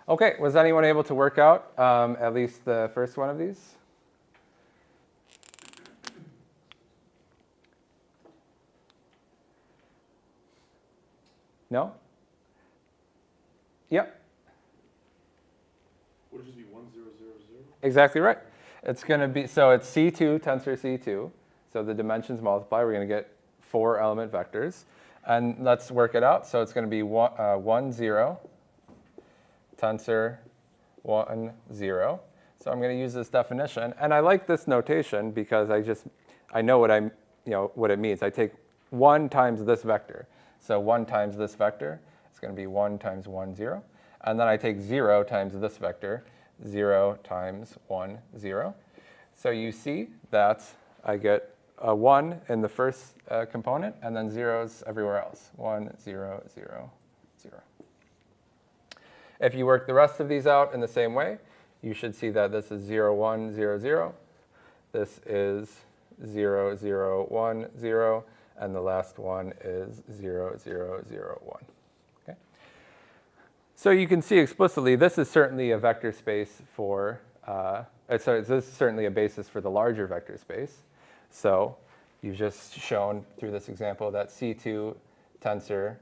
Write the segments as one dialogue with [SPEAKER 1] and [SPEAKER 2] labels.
[SPEAKER 1] Okay, was anyone able to work out at least the first one of these? No? Yep.
[SPEAKER 2] Would it just be 1, 0, 0, 0?
[SPEAKER 1] Exactly right. It's going to be, so it's C2, tensor C2. So the dimensions multiply. We're going to get 4 element vectors. And let's work it out. So it's going to be 1, 0, tensor 1, 0. So I'm going to use this definition. And I like this notation because I know what it means. I take 1 times this vector. So 1 times this vector is going to be 1 times 1, 0. And then I take 0 times this vector, 0 times 1, 0. So you see that I get a 1 in the first component, and then zeros everywhere else. 1, 0, 0, 0. If you work the rest of these out in the same way, you should see that this is 0, 1, 0, 0. This is 0, 0, 1, 0. And the last one is 0, 0, 0, 1. Okay? So you can see explicitly, this is certainly a vector space for, this is certainly a basis for the larger vector space. So you've just shown through this example that C2 tensor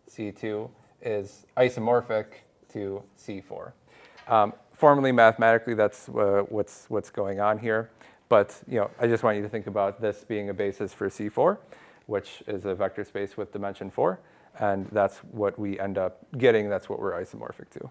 [SPEAKER 1] C2 is isomorphic to C4. Formally, mathematically, that's what's going on here. But I just want you to think about this being a basis for C4, which is a vector space with dimension 4. And that's what we end up getting. That's what we're isomorphic to.